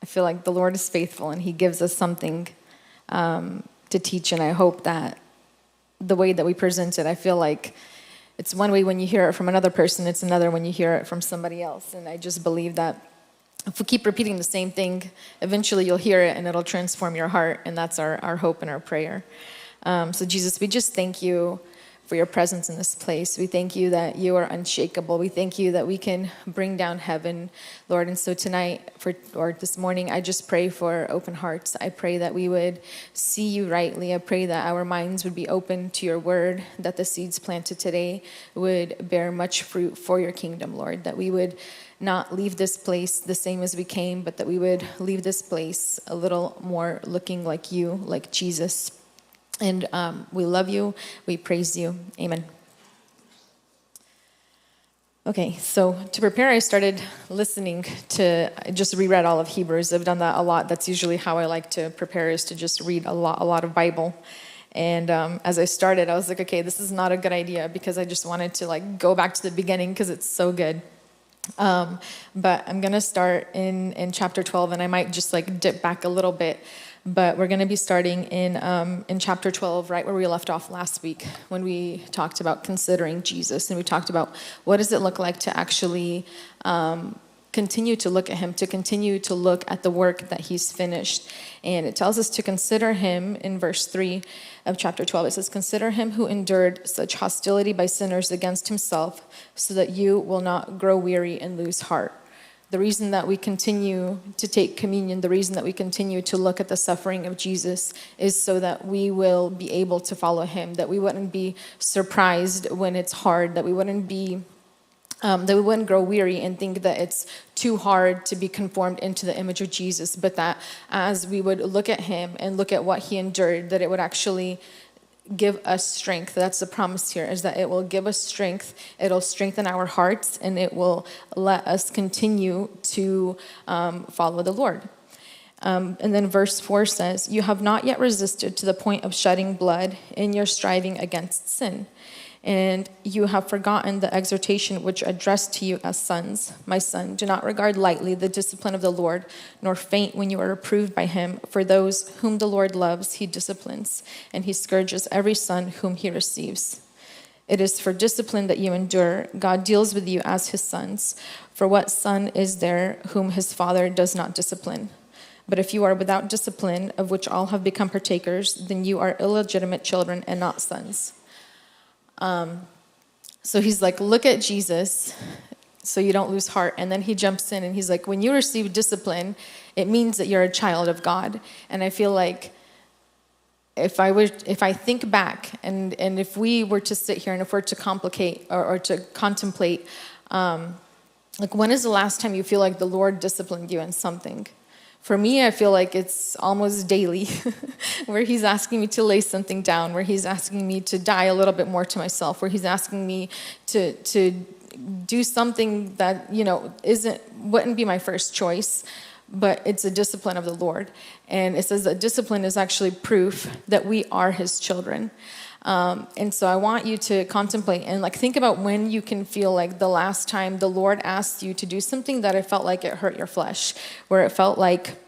I feel like the Lord is faithful and he gives us something to teach. And I hope that the way that we present it, I feel like it's one way when you hear it from another person, it's another when you hear it from somebody else. And I just believe that if we keep repeating the same thing, eventually you'll hear it and it'll transform your heart. And that's our hope and our prayer. So Jesus, we just thank you for your presence in this place. We thank you that you are unshakable. We thank you that we can bring down heaven, Lord. And so tonight, or this morning, I just pray for open hearts. I pray that we would see you rightly. I pray that our minds would be open to your word, that the seeds planted today would bear much fruit for your kingdom, Lord, that we would not leave this place the same as we came, but that we would leave this place a little more looking like you, like Jesus. And we love you. We praise you. Amen. Okay, so to prepare, I started listening to, I just reread all of Hebrews. I've done that a lot. That's usually how I like to prepare, is to just read a lot of Bible. And as I started, I was like, okay, this is not a good idea, because I just wanted to like go back to the beginning because it's so good. But I'm going to start in chapter 12, and I might just like dip back a little bit. But we're going to be starting in chapter 12, right where we left off last week, when we talked about considering Jesus. And we talked about what does it look like to actually continue to look at him, to continue to look at the work that he's finished. And it tells us to consider him in verse 3 of chapter 12. It says, consider him who endured such hostility by sinners against himself, so that you will not grow weary and lose heart. The reason that we continue to take communion, the reason that we continue to look at the suffering of Jesus, is so that we will be able to follow him, that we wouldn't be surprised when it's hard, that we wouldn't grow weary and think that it's too hard to be conformed into the image of Jesus, but that as we would look at him and look at what he endured, that it would actually give us strength. That's the promise here, is that it will give us strength. It'll strengthen our hearts, and it will let us continue to follow the Lord. And then verse 4 says, you have not yet resisted to the point of shedding blood in your striving against sin. And you have forgotten the exhortation which addressed to you as sons. My son, do not regard lightly the discipline of the Lord, nor faint when you are reproved by him. For those whom the Lord loves, he disciplines, and he scourges every son whom he receives. It is for discipline that you endure. God deals with you as his sons. For what son is there whom his father does not discipline? But if you are without discipline, of which all have become partakers, then you are illegitimate children and not sons. So he's like, look at Jesus so you don't lose heart. And then he jumps in and he's like, when you receive discipline, it means that you're a child of God. And I feel like if I think back and if we were to sit here and if we're to complicate or to contemplate, like, when is the last time you feel like the Lord disciplined you in something? For me, I feel like it's almost daily, where he's asking me to lay something down, where he's asking me to die a little bit more to myself, where he's asking me to do something that, wouldn't be my first choice, but it's a discipline of the Lord. And it says that discipline is actually proof that we are his children. And so I want you to contemplate and think about when you can feel like the last time the Lord asked you to do something that it felt like it hurt your flesh, where it felt like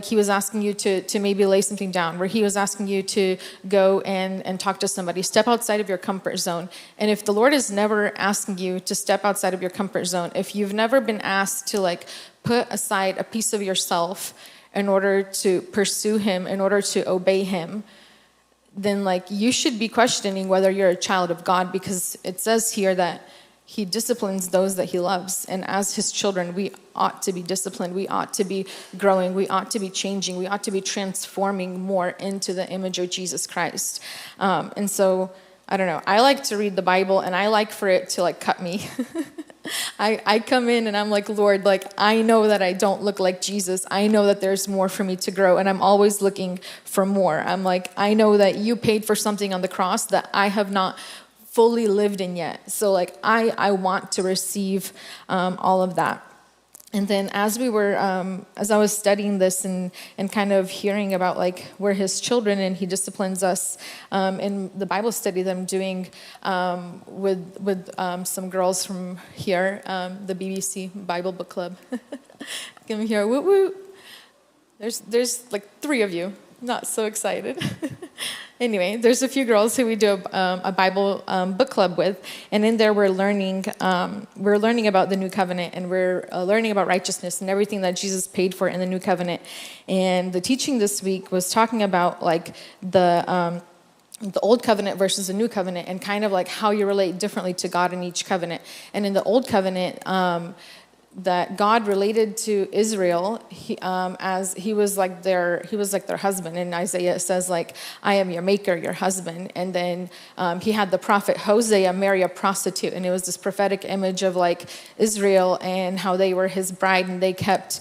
he was asking you to maybe lay something down, where he was asking you to go and talk to somebody, step outside of your comfort zone. And if the Lord is never asking you to step outside of your comfort zone, if you've never been asked to put aside a piece of yourself in order to pursue him, in order to obey him, then you should be questioning whether you're a child of God, because it says here that he disciplines those that he loves. And as his children, we ought to be disciplined. We ought to be growing. We ought to be changing. We ought to be transforming more into the image of Jesus Christ. And so, I don't know. I like to read the Bible, and I like for it to cut me. I come in and I'm like, Lord, I know that I don't look like Jesus. I know that there's more for me to grow, and I'm always looking for more. I'm like, I know that you paid for something on the cross that I have not fully lived in yet. So I want to receive all of that. And then as I was studying this and kind of hearing about like we're his children and he disciplines us, in the Bible study that I'm doing with some girls from here, the BBC Bible Book Club. Come here, woo woo. There's like 3 of you. Not so excited. Anyway, there's a few girls who we do a Bible book club with, and in there we're learning about the new covenant, and we're learning about righteousness and everything that Jesus paid for in the new covenant. And the teaching this week was talking about like the old covenant versus the new covenant, and kind of like how you relate differently to God in each covenant. And in the old covenant, that God related to Israel as he was like their husband. And Isaiah says like, I am your maker, your husband. And then he had the prophet Hosea marry a prostitute, and it was this prophetic image of like Israel and how they were his bride, and they kept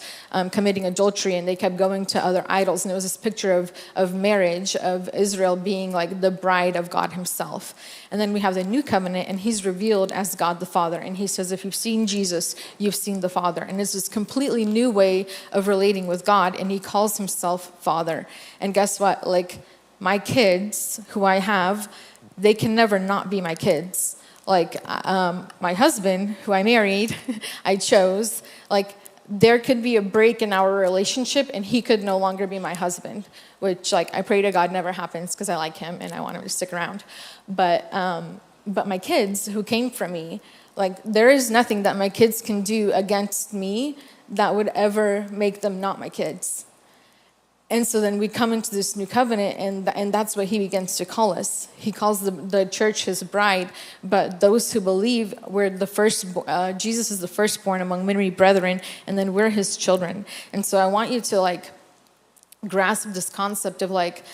committing adultery, and they kept going to other idols. And it was this picture of marriage, of Israel being like the bride of God himself. And then we have the new covenant, and he's revealed as God the Father. And he says, if you've seen Jesus, you've seen the Father. And it's this completely new way of relating with God, and he calls himself Father. And guess what? Like, my kids, who I have, they can never not be my kids. Like, my husband, who I married, I chose, like, there could be a break in our relationship, and he could no longer be my husband, which, like, I pray to God never happens, because I like him, and I want him to stick around. But my kids, who came from me, like, there is nothing that my kids can do against me that would ever make them not my kids. And so then we come into this new covenant, and that's what he begins to call us. He calls the church his bride, but those who believe, we're the first. Jesus is the firstborn among many brethren, and then we're his children. And so I want you to like grasp this concept of like,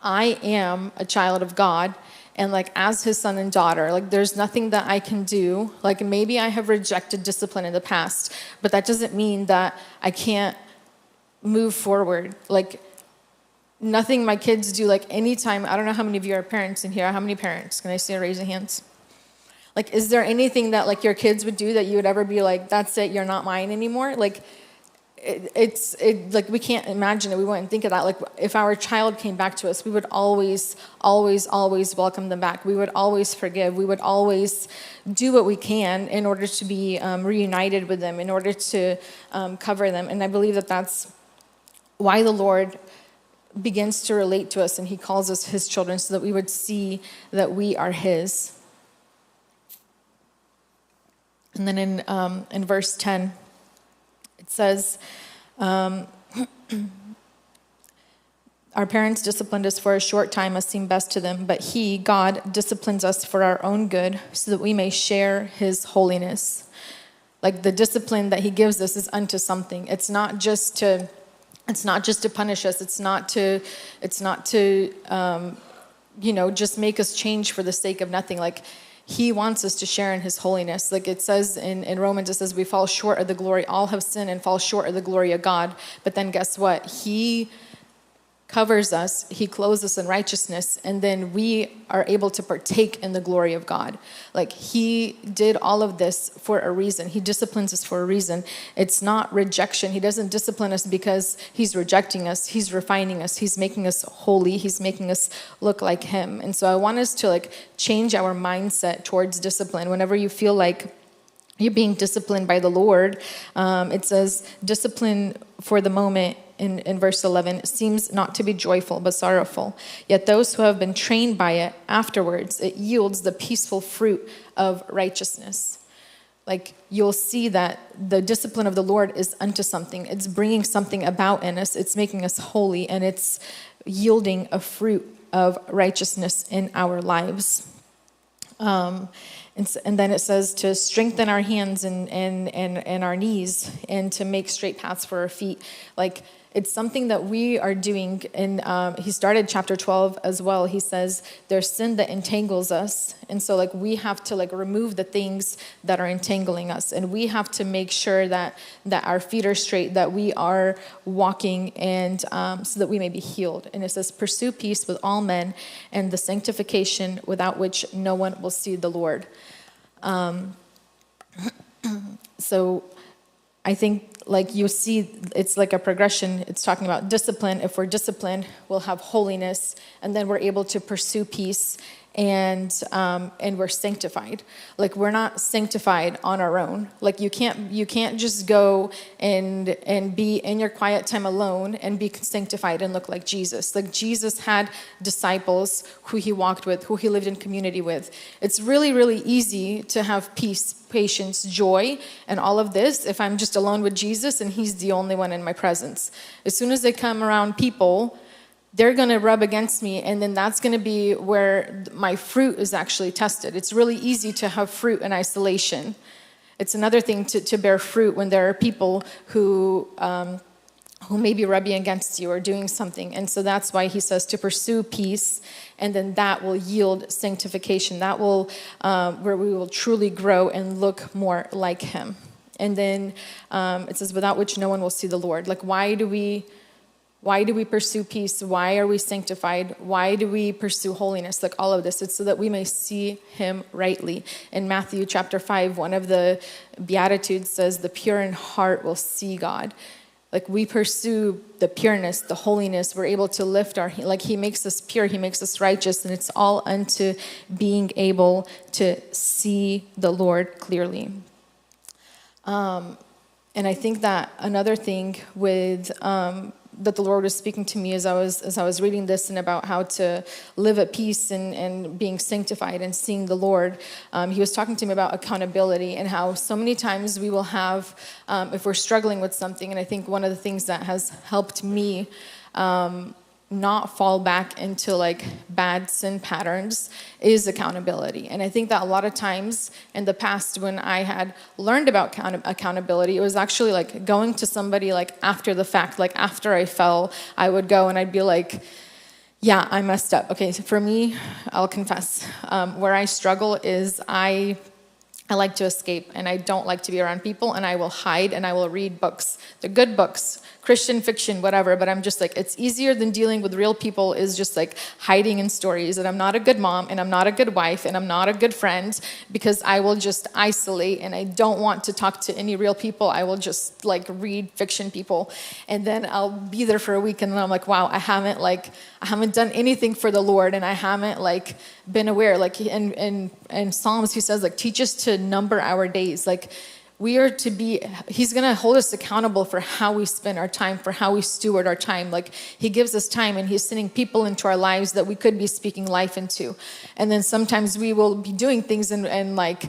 I am a child of God. And like, as his son and daughter, like, there's nothing that I can do. Like, maybe I have rejected discipline in the past, but that doesn't mean that I can't move forward. Like, nothing my kids do, like, anytime. I don't know how many of you are parents in here. How many parents? Can I see a raise of hands? Like, is there anything that like your kids would do that you would ever be like, that's it, you're not mine anymore? Like, it's like, we can't imagine it. We wouldn't think of that. Like, if our child came back to us, we would always welcome them back. We would always forgive. We would always do what we can in order to be reunited with them, in order to cover them. And I believe that that's why the Lord begins to relate to us, and he calls us his children, so that we would see that we are his. And then in verse 10, it says, our parents disciplined us for a short time as seemed best to them, but he, God, disciplines us for our own good, so that we may share his holiness. Like, the discipline that he gives us is unto something. It's not just to punish us. It's not to just make us change for the sake of nothing. Like, he wants us to share in his holiness. Like it says in Romans, it says we fall short of the glory. All have sinned and fall short of the glory of God. But then guess what? He covers us, he clothes us in righteousness, and then we are able to partake in the glory of God. Like, he did all of this for a reason. He disciplines us for a reason. It's not rejection. He doesn't discipline us because he's rejecting us. He's refining us. He's making us holy. He's making us look like him. And so I want us to like change our mindset towards discipline. Whenever you feel like you're being disciplined by the Lord, it says discipline for the moment in verse 11 seems not to be joyful but sorrowful. Yet those who have been trained by it, afterwards it yields the peaceful fruit of righteousness. Like, you'll see that the discipline of the Lord is unto something. It's bringing something about in us. It's making us holy, and it's yielding a fruit of righteousness in our lives. And then it says to strengthen our hands and our knees, and to make straight paths for our feet. Like, it's something that we are doing. And he started chapter 12 as well. He says there's sin that entangles us. And so like, we have to like remove the things that are entangling us. And we have to make sure that our feet are straight, that we are walking, and so that we may be healed. And it says, pursue peace with all men and the sanctification without which no one will see the Lord. So I think like you see, it's like a progression. It's talking about discipline. If we're disciplined, we'll have holiness, and then we're able to pursue peace, and we're sanctified. Like, we're not sanctified on our own. Like, you can't just go and be in your quiet time alone and be sanctified and look like Jesus. Like, Jesus had disciples who he walked with, who he lived in community with. It's really, really easy to have peace, patience, joy, and all of this if I'm just alone with Jesus and he's the only one in my presence. As soon as I come around people, they're going to rub against me, and then that's going to be where my fruit is actually tested. It's really easy to have fruit in isolation. It's another thing to bear fruit when there are people who may be rubbing against you or doing something. And so that's why he says to pursue peace, and then that will yield sanctification. That will, where we will truly grow and look more like him. And then it says, without which no one will see the Lord. Like, why do we pursue peace? Why are we sanctified? Why do we pursue holiness? Like, all of this, it's so that we may see him rightly. In Matthew chapter 5, one of the Beatitudes says, the pure in heart will see God. Like, we pursue the pureness, the holiness. We're able to lift like, he makes us pure, he makes us righteous, and it's all unto being able to see the Lord clearly. And I think that another thing with that the Lord was speaking to me as I was reading this, and about how to live at peace and being sanctified and seeing the Lord. He was talking to me about accountability, and how so many times we will have, if we're struggling with something, and I think one of the things that has helped me not fall back into like bad sin patterns is accountability. And I think that a lot of times in the past, when I had learned about accountability, it was actually like going to somebody like after the fact. Like, after I fell, I would go and I'd be like, yeah, I messed up. Okay, so for me, I'll confess, where I struggle is I like to escape, and I don't like to be around people, and I will hide, and I will read books. The good books, Christian fiction, whatever, but I'm just like, it's easier than dealing with real people is just like hiding in stories. And I'm not a good mom, and I'm not a good wife, and I'm not a good friend, because I will just isolate, and I don't want to talk to any real people. I will just like read fiction people, and then I'll be there for a week, and then I'm like, wow, I haven't done anything for the Lord, and I haven't like been aware. Like in Psalms, he says, like, teach us to number our days. Like, we are to be, he's going to hold us accountable for how we spend our time, for how we steward our time. Like, he gives us time, and he's sending people into our lives that we could be speaking life into. And then sometimes we will be doing things and like,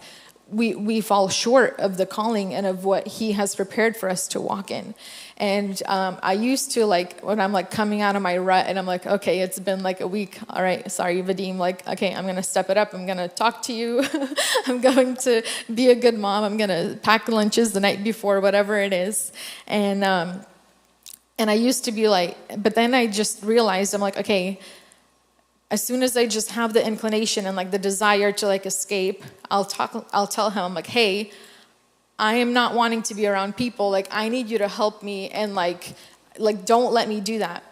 we fall short of the calling and of what he has prepared for us to walk in. And I used to, like, when I'm like coming out of my rut and I'm like, okay, it's been like a week. All right, sorry, Vadim. Like, okay, I'm going to step it up. I'm going to talk to you. I'm going to be a good mom. I'm going to pack lunches the night before, whatever it is. And I used to be like, but then I just realized, I'm like, okay, as soon as I just have the inclination and like the desire to like escape, I'll tell him, I'm like, hey, I am not wanting to be around people. Like, I need you to help me, and like don't let me do that.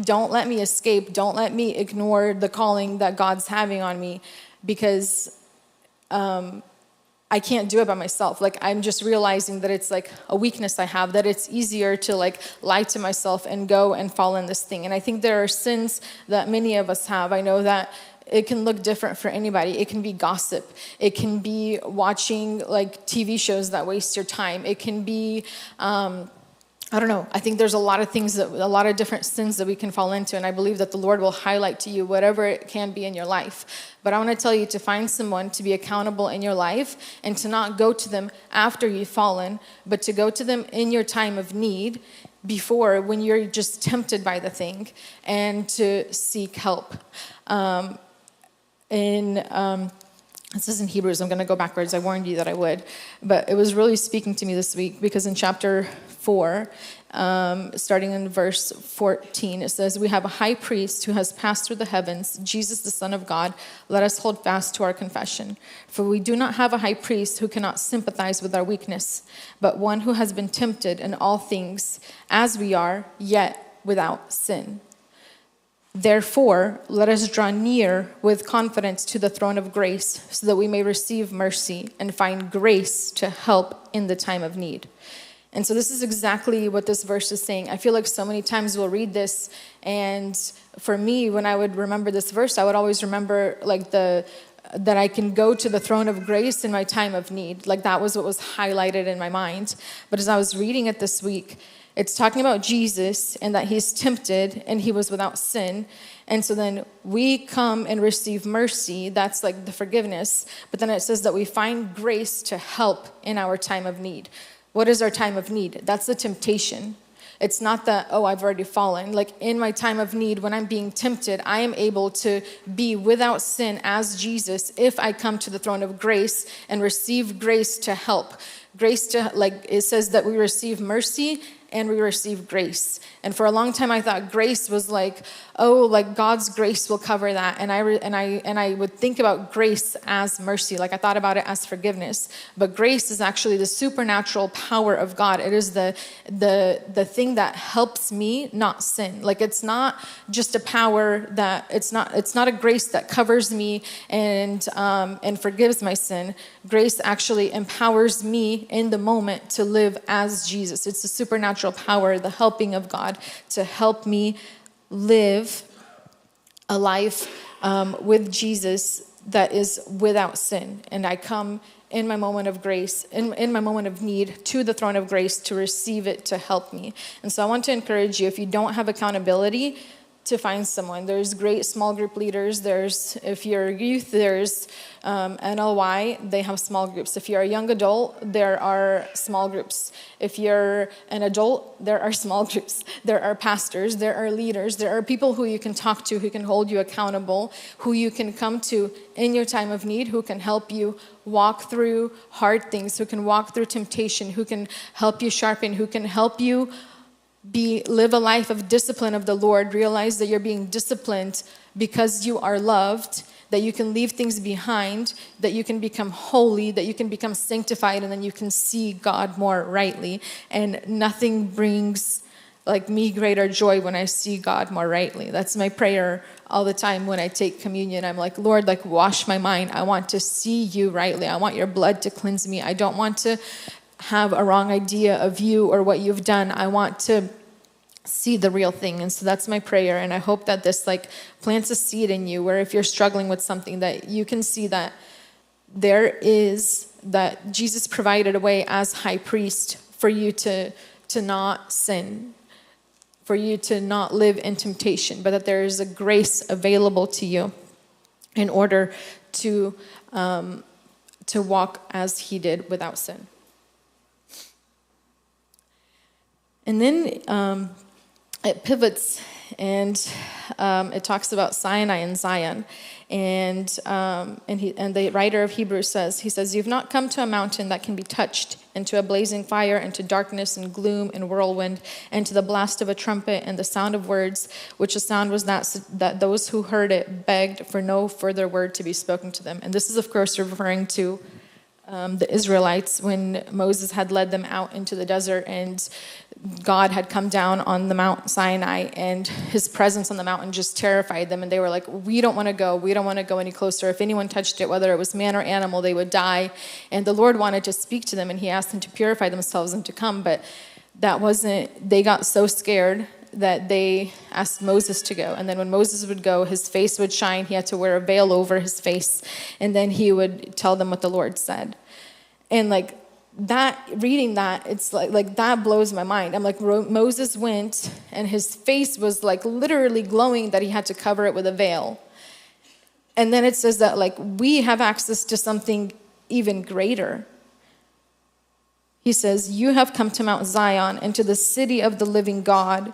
Don't let me escape. Don't let me ignore the calling that God's having on me, because I can't do it by myself. Like, I'm just realizing that it's like a weakness I have, that it's easier to like lie to myself and go and fall in this thing. And I think there are sins that many of us have. I know that it can look different for anybody. It can be gossip. It can be watching like TV shows that waste your time. It can be, I don't know. I think there's a lot of things, a lot of different sins that we can fall into. And I believe that the Lord will highlight to you whatever it can be in your life. But I want to tell you to find someone to be accountable in your life, and to not go to them after you've fallen, but to go to them in your time of need, before, when you're just tempted by the thing, and to seek help. This is in Hebrews. I'm going to go backwards. I warned you that I would. But it was really speaking to me this week, because in chapter 4, starting in verse 14, it says, we have a high priest who has passed through the heavens, Jesus, the Son of God. Let us hold fast to our confession. For we do not have a high priest who cannot sympathize with our weakness, but one who has been tempted in all things as we are, yet without sin. Therefore, let us draw near with confidence to the throne of grace, so that we may receive mercy and find grace to help in the time of need. And so this is exactly what this verse is saying. I feel like so many times we'll read this, and for me, when I would remember this verse, I would always remember like that I can go to the throne of grace in my time of need. Like that was what was highlighted in my mind. But as I was reading it this week, it's talking about Jesus and that he's tempted and he was without sin. And so then we come and receive mercy. That's like the forgiveness. But then it says that we find grace to help in our time of need. What is our time of need? That's the temptation. It's not that, oh, I've already fallen. Like in my time of need, when I'm being tempted, I am able to be without sin as Jesus if I come to the throne of grace and receive grace to help. Grace to, like it says that we receive mercy and we receive grace. And for a long time, I thought grace was like, oh, like God's grace will cover that. And I would think about grace as mercy. Like I thought about it as forgiveness. But grace is actually the supernatural power of God. It is the thing that helps me not sin. Like it's not just a power that it's not a grace that covers me and forgives my sin. Grace actually empowers me in the moment to live as Jesus. It's the supernatural power, the helping of God to help me live a life with Jesus that is without sin. And I come in my moment of grace, in my moment of need, to the throne of grace to receive it to help me. And so I want to encourage you, if you don't have accountability, to find someone. There's great small group leaders. If you're youth, there's NLY, they have small groups. If you're a young adult, there are small groups. If you're an adult, there are small groups. There are pastors, there are leaders, there are people who you can talk to, who can hold you accountable, who you can come to in your time of need, who can help you walk through hard things, who can walk through temptation, who can help you sharpen, who can help you live a life of discipline of the Lord. Realize that you're being disciplined because you are loved, that you can leave things behind, that you can become holy, that you can become sanctified, and then you can see God more rightly. And nothing brings like me greater joy when I see God more rightly. That's my prayer all the time when I take communion. I'm like, Lord, like wash my mind. I want to see you rightly. I want your blood to cleanse me. I don't want to have a wrong idea of you or what you've done. I want to see the real thing. And so that's my prayer. And I hope that this like plants a seed in you where if you're struggling with something, that you can see that that Jesus provided a way as high priest for you to not sin, for you to not live in temptation, but that there is a grace available to you in order to walk as he did without sin. And then it pivots and it talks about Sinai and Zion. And the writer of Hebrews says, you've not come to a mountain that can be touched, and to a blazing fire, and to darkness and gloom and whirlwind, and to the blast of a trumpet and the sound of words, which the sound was that those who heard it begged for no further word to be spoken to them. And this is, of course, referring to the Israelites when Moses had led them out into the desert and God had come down on the Mount Sinai and his presence on the mountain just terrified them. And they were like, we don't want to go. We don't want to go any closer. If anyone touched it, whether it was man or animal, they would die. And the Lord wanted to speak to them and he asked them to purify themselves and to come. But they got so scared that they asked Moses to go. And then when Moses would go, his face would shine. He had to wear a veil over his face. And then he would tell them what the Lord said. And like that, reading that, it's like that blows my mind. I'm like, Moses went and his face was like literally glowing that he had to cover it with a veil. And then it says that like we have access to something even greater. He says, you have come to Mount Zion and to the city of the living God,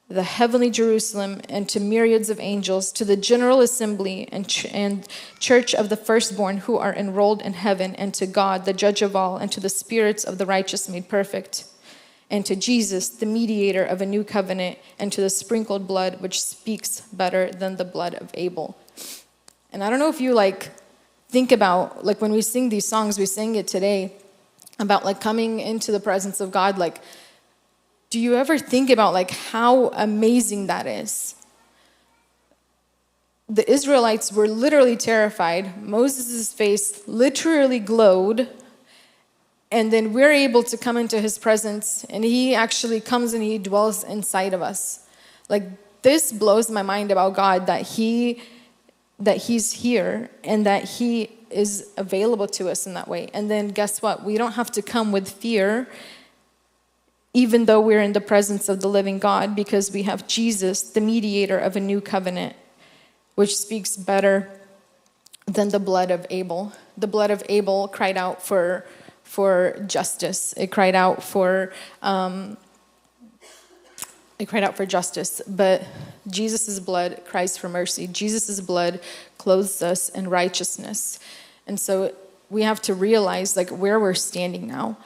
the heavenly Jerusalem, and to myriads of angels, to the general assembly and church of the firstborn who are enrolled in heaven, and to God, the judge of all, and to the spirits of the righteous made perfect, and to Jesus, the mediator of a new covenant, and to the sprinkled blood, which speaks better than the blood of Abel. And I don't know if you like think about, like when we sing these songs, we sing it today, about like coming into the presence of God, like, do you ever think about like how amazing that is? The Israelites were literally terrified. Moses' face literally glowed. And then we're able to come into his presence, and he actually comes and he dwells inside of us. Like, this blows my mind about God, that he's here and that he is available to us in that way. And then guess what? We don't have to come with fear, even though we're in the presence of the living God, because we have Jesus, the mediator of a new covenant, which speaks better than the blood of Abel. The blood of Abel cried out for justice. It cried out for justice, but Jesus' blood cries for mercy. Jesus' blood clothes us in righteousness. And so we have to realize like where we're standing now.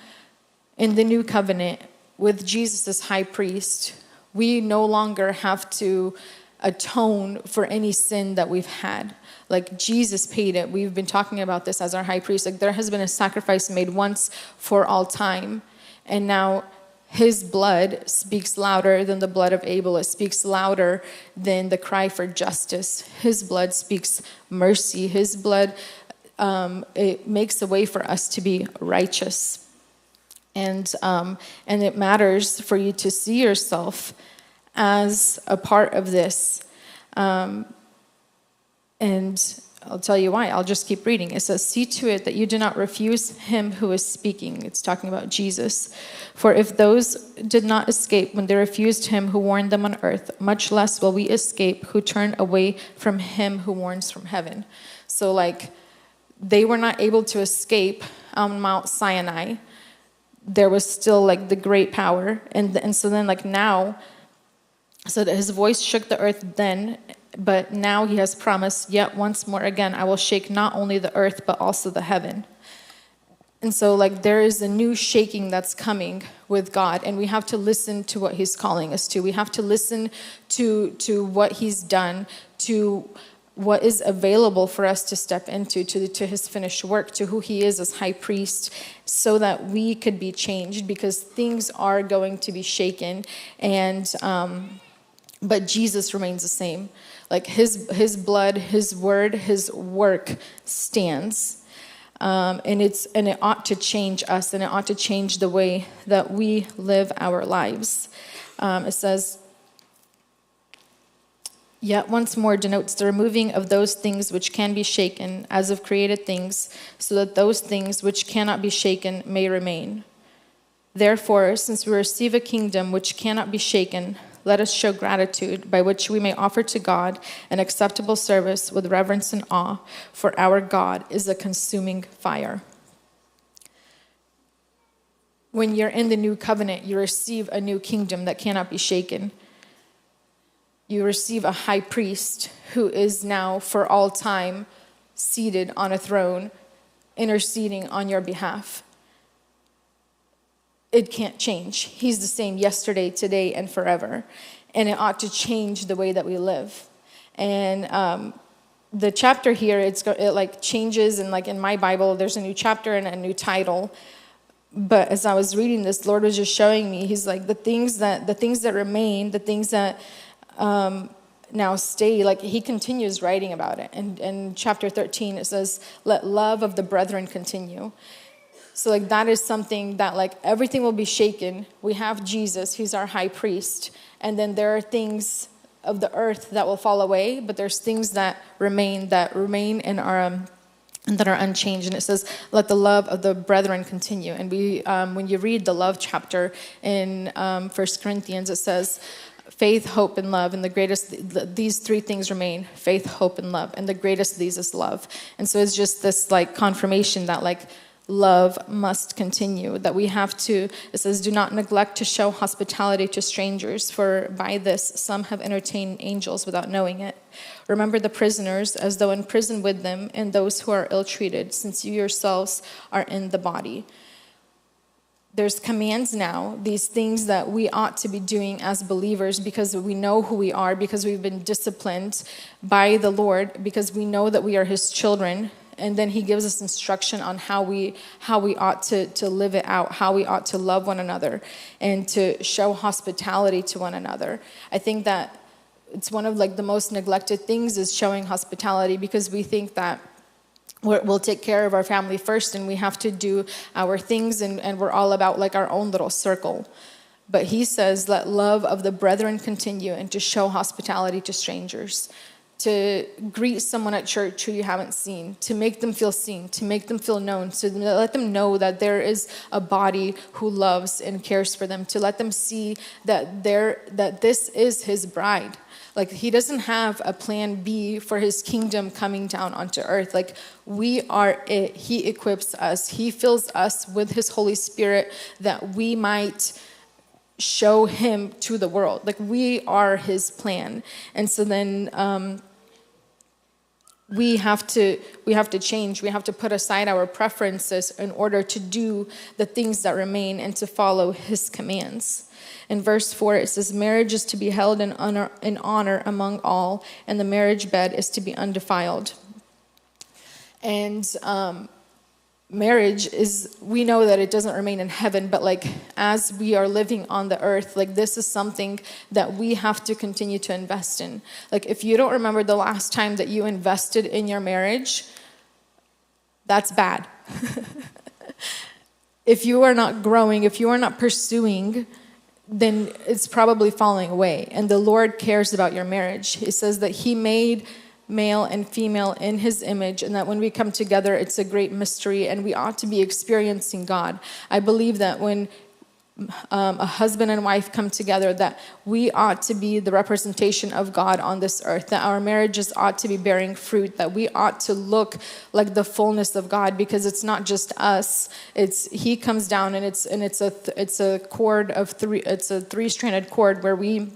In the new covenant, with Jesus as high priest, we no longer have to atone for any sin that we've had. Like, Jesus paid it. We've been talking about this as our high priest. Like, there has been a sacrifice made once for all time. And now his blood speaks louder than the blood of Abel. It speaks louder than the cry for justice. His blood speaks mercy. His blood, it makes a way for us to be righteous. And it matters for you to see yourself as a part of this. And I'll tell you why. I'll just keep reading. It says, see to it that you do not refuse him who is speaking. It's talking about Jesus. For if those did not escape when they refused him who warned them on earth, much less will we escape who turn away from him who warns from heaven. So like, they were not able to escape on Mount Sinai. There was still like the great power. And so then like now, so that his voice shook the earth then, but now he has promised, yet once more again, I will shake not only the earth, but also the heaven. And so like there is a new shaking that's coming with God, and we have to listen to what he's calling us to. We have to listen to what he's done, to what is available for us to step into, to his finished work, to who he is as high priest, so that we could be changed, because things are going to be shaken, and but Jesus remains the same. Like his blood, his word, his work stands. And it ought to change us, and it ought to change the way that we live our lives. It says, yet once more denotes the removing of those things which can be shaken, as of created things, so that those things which cannot be shaken may remain. Therefore, since we receive a kingdom which cannot be shaken, let us show gratitude, by which we may offer to God an acceptable service with reverence and awe, for our God is a consuming fire. When you're in the new covenant, you receive a new kingdom that cannot be shaken. You receive a high priest who is now for all time seated on a throne, interceding on your behalf. It can't change. He's the same yesterday, today, and forever. And it ought to change the way that we live. And the chapter here, it like changes, and like in my Bible, there's a new chapter and a new title. But as I was reading this, the Lord was just showing me, he's like, the things that remain, the things that now stay, like he continues writing about it. And in chapter 13, it says, let love of the brethren continue. So like that is something that like everything will be shaken. We have Jesus, he's our high priest. And then there are things of the earth that will fall away, but there's things that remain in our and that are unchanged. And it says, let the love of the brethren continue. And we when you read the love chapter in 1 Corinthians, it says, faith, hope, and love, and these three things remain: faith, hope, and love. And the greatest of these is love. And so it's just this like confirmation that like love must continue, that we have to, it says, do not neglect to show hospitality to strangers, for by this some have entertained angels without knowing it. Remember the prisoners as though in prison with them, and those who are ill-treated, since you yourselves are in the body. There's commands now, these things that we ought to be doing as believers, because we know who we are, because we've been disciplined by the Lord, because we know that we are his children. And then he gives us instruction on how we ought to live it out, how we ought to love one another and to show hospitality to one another. I think that it's one of like the most neglected things is showing hospitality, because we think that we'll take care of our family first, and we have to do our things, and we're all about like our own little circle. But he says, let love of the brethren continue, and to show hospitality to strangers, to greet someone at church who you haven't seen, to make them feel seen, to make them feel known, to let them know that there is a body who loves and cares for them, to let them see that this is his bride. Like, he doesn't have a plan B for his kingdom coming down onto earth. Like, we are it. He equips us. He fills us with his Holy Spirit that we might show him to the world. Like, we are his plan. And so then we have to change. We have to put aside our preferences in order to do the things that remain and to follow his commands. In verse 4, it says, marriage is to be held in honor among all, and the marriage bed is to be undefiled. And marriage is, we know that it doesn't remain in heaven, but like as we are living on the earth, like this is something that we have to continue to invest in. Like, if you don't remember the last time that you invested in your marriage, that's bad. If you are not growing, if you are not pursuing, then it's probably falling away. And the Lord cares about your marriage. He says that he made male and female in his image, and that when we come together, it's a great mystery, and we ought to be experiencing God. I believe that when a husband and wife come together, that we ought to be the representation of God on this earth, that our marriages ought to be bearing fruit, that we ought to look like the fullness of God, because it's not just us. He comes down, and it's a cord of three. It's a three-stranded cord where we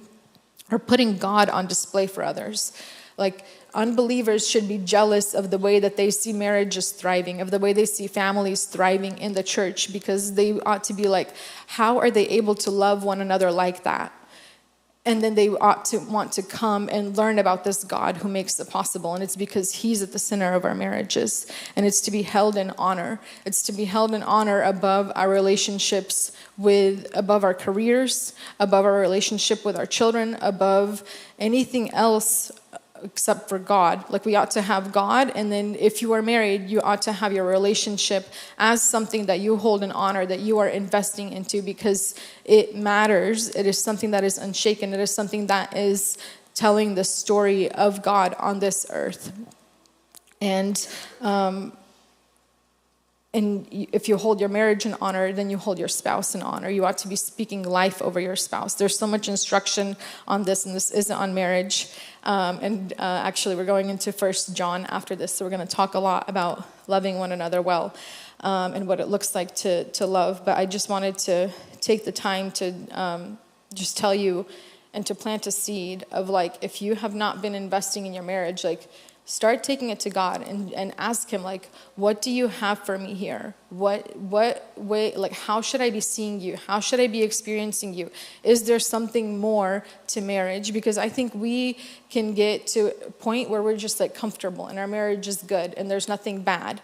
are putting God on display for others. Like, unbelievers should be jealous of the way that they see marriages thriving, of the way they see families thriving in the church, because they ought to be like, how are they able to love one another like that? And then they ought to want to come and learn about this God who makes it possible. And it's because he's at the center of our marriages. And it's to be held in honor. It's to be held in honor above our relationships above our careers, above our relationship with our children, above anything else except for God. Like, we ought to have God, and then if you are married, you ought to have your relationship as something that you hold in honor, that you are investing into, because it matters. It is something that is unshaken. It is something that is telling the story of God on this earth. And if you hold your marriage in honor, then you hold your spouse in honor. You ought to be speaking life over your spouse. There's so much instruction on this, and this isn't on marriage. Actually, we're going into 1 John after this, so we're going to talk a lot about loving one another well, and what it looks like to love. But I just wanted to take the time to just tell you and to plant a seed of, like, if you have not been investing in your marriage, like, start taking it to God and ask him, like, what do you have for me here? What way, like, how should I be seeing you? How should I be experiencing you? Is there something more to marriage? Because I think we can get to a point where we're just like comfortable and our marriage is good and there's nothing bad.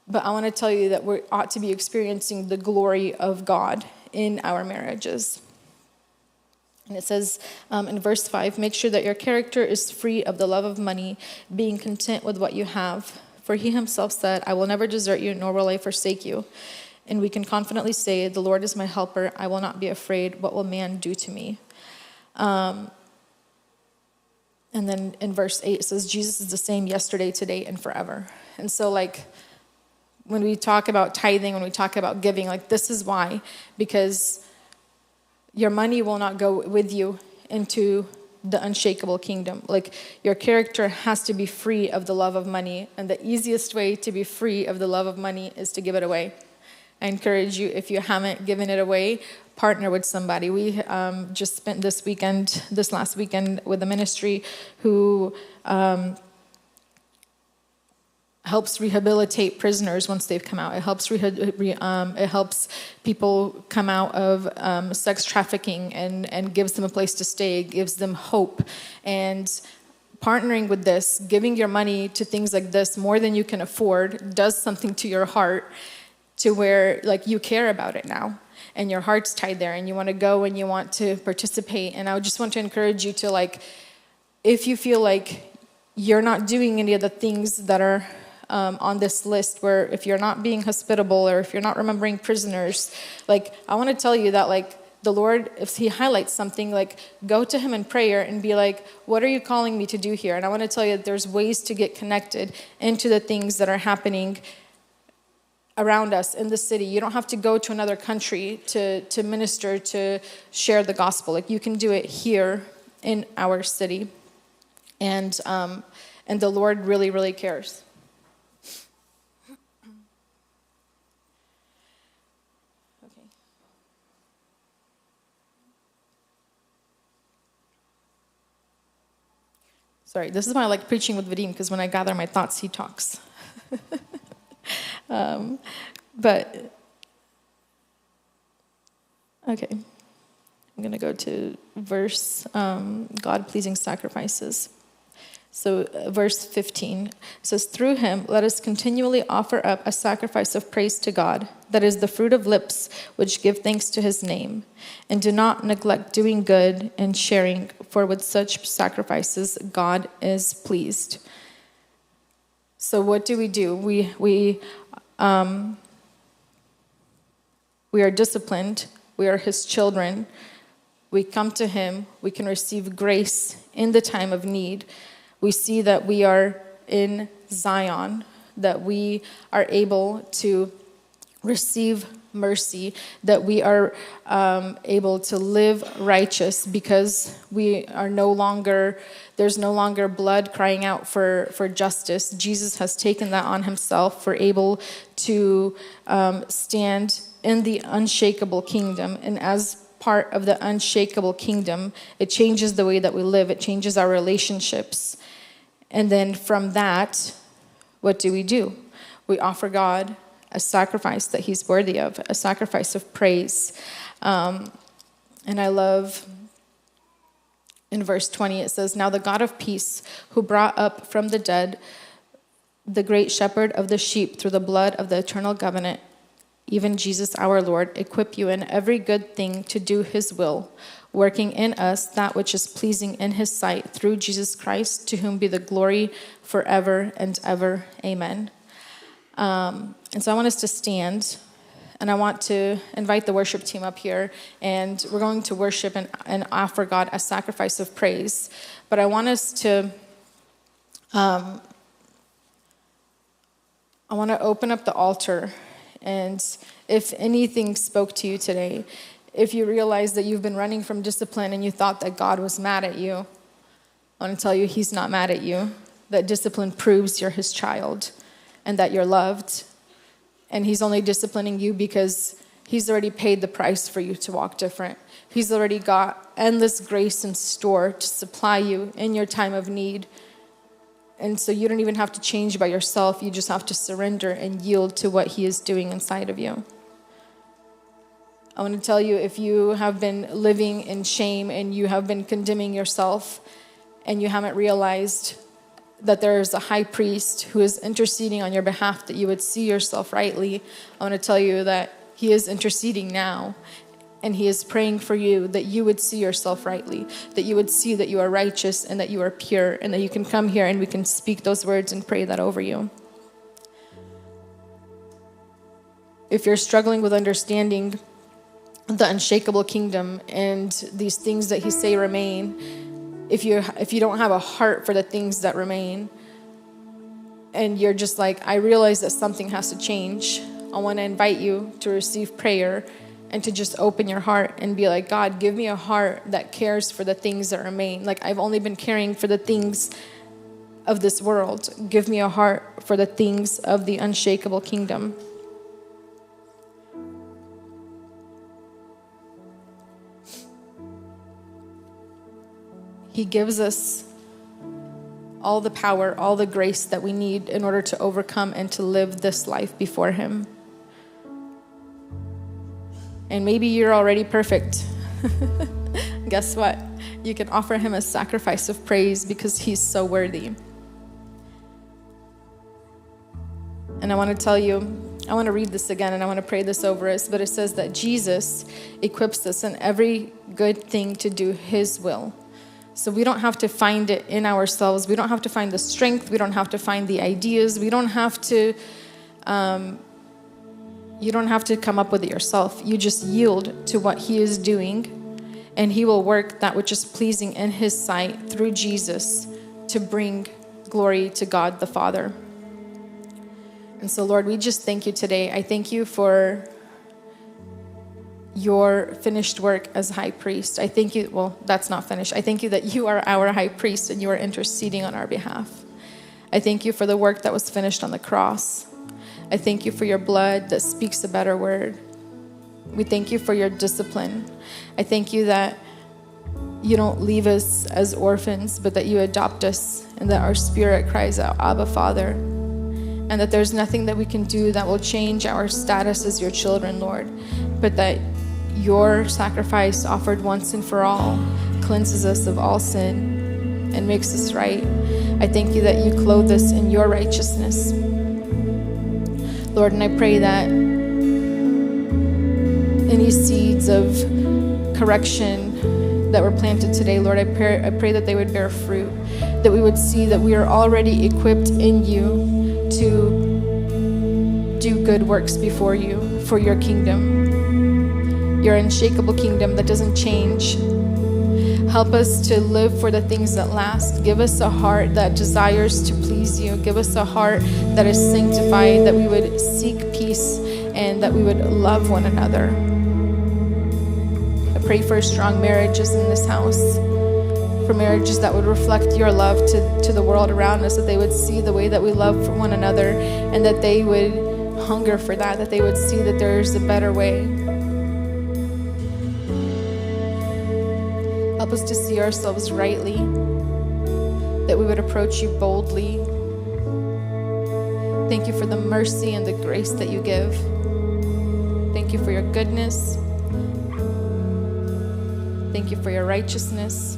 But I want to tell you that we ought to be experiencing the glory of God in our marriages. And it says in verse 5, make sure that your character is free of the love of money, being content with what you have. For he himself said, I will never desert you, nor will I forsake you. And we can confidently say, the Lord is my helper. I will not be afraid. What will man do to me? And then in verse 8, it says, Jesus is the same yesterday, today, and forever. And so, like, when we talk about tithing, when we talk about giving, like, this is why. Because your money will not go with you into the unshakable kingdom. Like, your character has to be free of the love of money. And the easiest way to be free of the love of money is to give it away. I encourage you, if you haven't given it away, partner with somebody. We just spent this last weekend with a ministry who helps rehabilitate prisoners once they've come out. It helps people come out of sex trafficking and gives them a place to stay, gives them hope. And partnering with this, giving your money to things like this more than you can afford, does something to your heart to where, like, you care about it now. And your heart's tied there and you want to go and you want to participate. And I just want to encourage you to, like, if you feel like you're not doing any of the things that are on this list, where if you're not being hospitable or if you're not remembering prisoners, like, I want to tell you that, like, the Lord, if he highlights something, like, go to him in prayer and be like, what are you calling me to do here? And I want to tell you that there's ways to get connected into the things that are happening around us in the city. You don't have to go to another country to minister, to share the gospel. Like, you can do it here in our city. And the Lord really, really cares. Okay. Sorry, this is why I like preaching with Vadim, because when I gather my thoughts, he talks. But, okay. I'm going to go to verse, God-pleasing sacrifices. So verse 15 says, through him, let us continually offer up a sacrifice of praise to God, that is the fruit of lips which give thanks to his name. And do not neglect doing good and sharing, for with such sacrifices God is pleased. So what do? We are disciplined. We are his children. We come to him. We can receive grace in the time of need. We see that we are in Zion, that we are able to receive mercy, that we are able to live righteous, because we are there's no longer blood crying out for justice. Jesus has taken that on himself. We're able to stand in the unshakable kingdom, and as part of the unshakable kingdom, it changes the way that we live. It changes our relationships. And then from that, what do? We offer God a sacrifice that he's worthy of, a sacrifice of praise. And I love in verse 20, it says, now the God of peace, who brought up from the dead the great shepherd of the sheep through the blood of the eternal covenant, even Jesus our Lord, equip you in every good thing to do his will, working in us that which is pleasing in his sight, through Jesus Christ, to whom be the glory forever and ever. Amen. And so I want us to stand, and I want to invite the worship team up here, and we're going to worship and offer God a sacrifice of praise. But I want us to, I want to open up the altar, and if anything spoke to you today, if you realize that you've been running from discipline and you thought that God was mad at you, I want to tell you he's not mad at you. That discipline proves you're his child and that you're loved. And he's only disciplining you because he's already paid the price for you to walk different. He's already got endless grace in store to supply you in your time of need. And so you don't even have to change by yourself. You just have to surrender and yield to what he is doing inside of you. I want to tell you, if you have been living in shame and you have been condemning yourself and you haven't realized that there is a high priest who is interceding on your behalf, that you would see yourself rightly, I want to tell you that he is interceding now. And he is praying for you, that you would see yourself rightly, that you would see that you are righteous and that you are pure, and that you can come here and we can speak those words and pray that over you. If you're struggling with understanding the unshakable kingdom and these things that he say remain, if you don't have a heart for the things that remain, and you're just like, I realize that something has to change, I want to invite you to receive prayer and to just open your heart and be like, God, give me a heart that cares for the things that remain. Like, I've only been caring for the things of this world. Give me a heart for the things of the unshakable kingdom. He gives us all the power, all the grace that we need in order to overcome and to live this life before him. And maybe you're already perfect. Guess what? You can offer him a sacrifice of praise because he's so worthy. And I want to tell you, I want to read this again and I want to pray this over us, but it says that Jesus equips us in every good thing to do his will. So we don't have to find it in ourselves. We don't have to find the strength. We don't have to find the ideas. We don't have to, you don't have to come up with it yourself. You just yield to what he is doing, and he will work that which is pleasing in his sight through Jesus to bring glory to God the Father. And so, Lord, we just thank you today. I thank you for your finished work as high priest. I thank you, well, that's not finished. I thank you that you are our high priest and you are interceding on our behalf. I thank you for the work that was finished on the cross. I thank you for your blood that speaks a better word. We thank you for your discipline. I thank you that you don't leave us as orphans, but that you adopt us, and that our spirit cries out, Abba, Father, and that there's nothing that we can do that will change our status as your children, Lord, but that your sacrifice offered once and for all cleanses us of all sin and makes us right. I thank you that you clothe us in your righteousness, Lord, and I pray that any seeds of correction that were planted today, Lord, I pray that they would bear fruit, that we would see that we are already equipped in you to do good works before you for your kingdom, your unshakable kingdom that doesn't change. Help us to live for the things that last. Give us a heart that desires to please you. Give us a heart that is sanctified, that we would seek peace and that we would love one another. I pray for strong marriages in this house, for marriages that would reflect your love to the world around us, that they would see the way that we love for one another, and that they would hunger for that they would see that there's a better way. Help us to see ourselves rightly, that we would approach you boldly. Thank you for the mercy and the grace that you give. Thank you for your goodness. Thank you for your righteousness.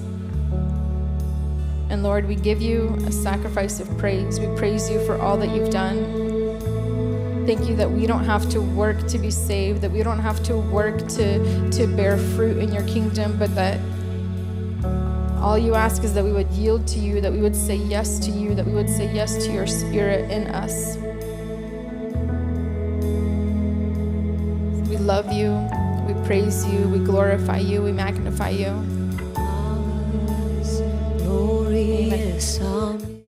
And Lord, we give you a sacrifice of praise. We praise you for all that you've done. Thank you that we don't have to work to be saved, that we don't have to work to bear fruit in your kingdom, but that all you ask is that we would yield to you, that we would say yes to you, that we would say yes to your spirit in us. We love you, we praise you, we glorify you, we magnify you. Glorious. Amen.